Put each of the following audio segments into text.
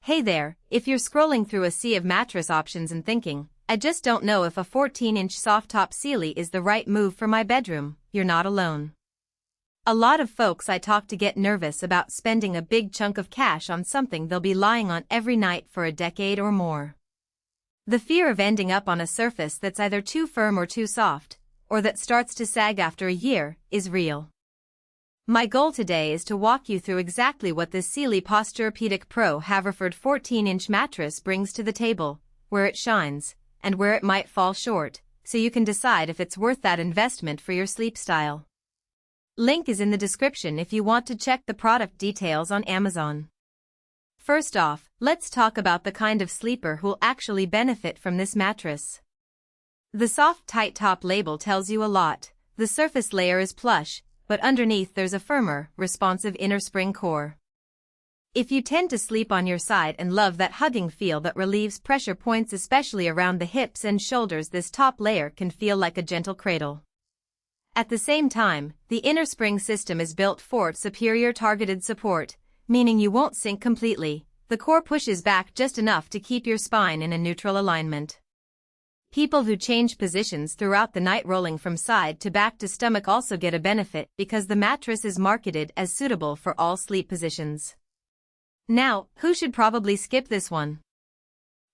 Hey there, if you're scrolling through a sea of mattress options and thinking, I just don't know if a 14-inch soft-top Sealy is the right move for my bedroom, you're not alone. A lot of folks I talk to get nervous about spending a big chunk of cash on something they'll be lying on every night for a decade or more. The fear of ending up on a surface that's either too firm or too soft, or that starts to sag after a year, is real. My goal today is to walk you through exactly what this Sealy Posturepedic Pro Haverford 14-inch mattress brings to the table, where it shines, and where it might fall short, so you can decide if it's worth that investment for your sleep style. Link is in the description if you want to check the product details on Amazon. First off, let's talk about the kind of sleeper who'll actually benefit from this mattress. The soft tight top label tells you a lot. The surface layer is plush, but underneath there's a firmer, responsive inner spring core. If you tend to sleep on your side and love that hugging feel that relieves pressure points especially around the hips and shoulders, this top layer can feel like a gentle cradle. At the same time, the inner spring system is built for superior targeted support, meaning you won't sink completely. The core pushes back just enough to keep your spine in a neutral alignment. People who change positions throughout the night, rolling from side to back to stomach, also get a benefit because the mattress is marketed as suitable for all sleep positions. Now, who should probably skip this one?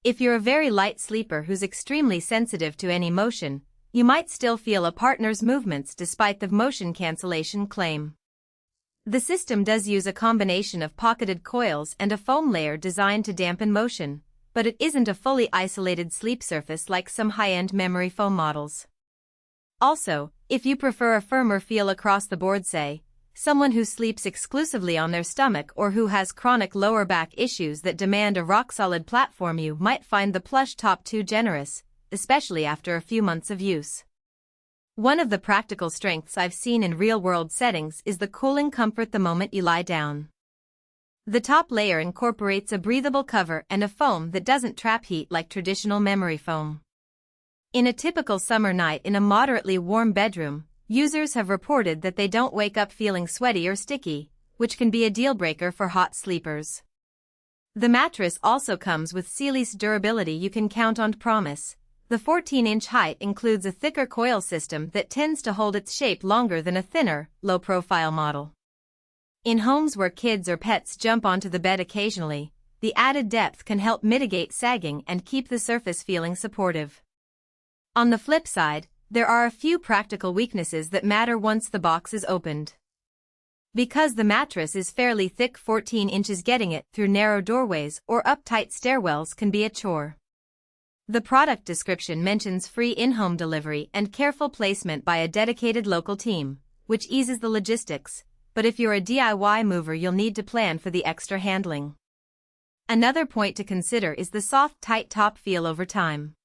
If you're a very light sleeper who's extremely sensitive to any motion, you might still feel a partner's movements despite the motion cancellation claim. The system does use a combination of pocketed coils and a foam layer designed to dampen motion, but it isn't a fully isolated sleep surface like some high-end memory foam models. Also, if you prefer a firmer feel across the board, say, someone who sleeps exclusively on their stomach or who has chronic lower back issues that demand a rock-solid platform, you might find the plush top too generous, especially after a few months of use. One of the practical strengths I've seen in real-world settings is the cooling comfort the moment you lie down. The top layer incorporates a breathable cover and a foam that doesn't trap heat like traditional memory foam. In a typical summer night in a moderately warm bedroom, users have reported that they don't wake up feeling sweaty or sticky, which can be a deal-breaker for hot sleepers. The mattress also comes with Sealy's durability you can count on. Promise. The 14-inch height includes a thicker coil system that tends to hold its shape longer than a thinner, low-profile model. In homes where kids or pets jump onto the bed occasionally, the added depth can help mitigate sagging and keep the surface feeling supportive. On the flip side, there are a few practical weaknesses that matter once the box is opened. Because the mattress is fairly thick, 14 inches, getting it through narrow doorways or up tight stairwells can be a chore. The product description mentions free in-home delivery and careful placement by a dedicated local team, which eases the logistics. But if you're a DIY mover, you'll need to plan for the extra handling. Another point to consider is the soft, tight top feel over time.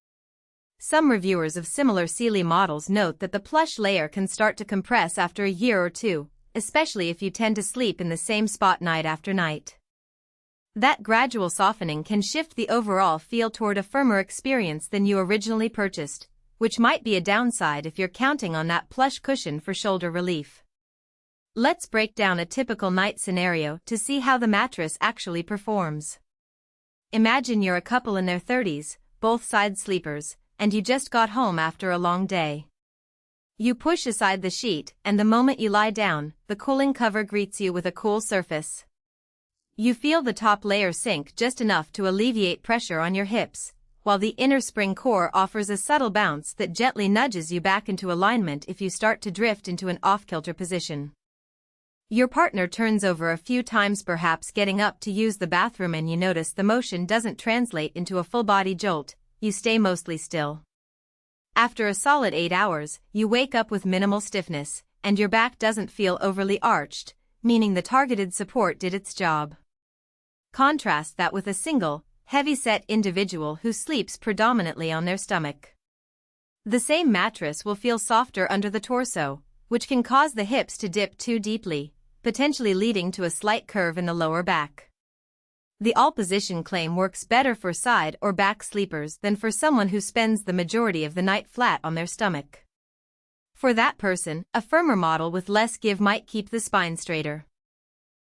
Some reviewers of similar Sealy models note that the plush layer can start to compress after a year or two, especially if you tend to sleep in the same spot night after night. That gradual softening can shift the overall feel toward a firmer experience than you originally purchased, which might be a downside if you're counting on that plush cushion for shoulder relief. Let's break down a typical night scenario to see how the mattress actually performs. Imagine you're a couple in their 30s, both side sleepers, and you just got home after a long day. You push aside the sheet, and the moment you lie down, the cooling cover greets you with a cool surface. You feel the top layer sink just enough to alleviate pressure on your hips, while the inner spring core offers a subtle bounce that gently nudges you back into alignment if you start to drift into an off-kilter position. Your partner turns over a few times, perhaps getting up to use the bathroom, and you notice the motion doesn't translate into a full-body jolt. You stay mostly still. After a solid 8 hours, you wake up with minimal stiffness, and your back doesn't feel overly arched, meaning the targeted support did its job. Contrast that with a single, heavy-set individual who sleeps predominantly on their stomach. The same mattress will feel softer under the torso, which can cause the hips to dip too deeply, potentially leading to a slight curve in the lower back. The all-position claim works better for side or back sleepers than for someone who spends the majority of the night flat on their stomach. For that person, a firmer model with less give might keep the spine straighter.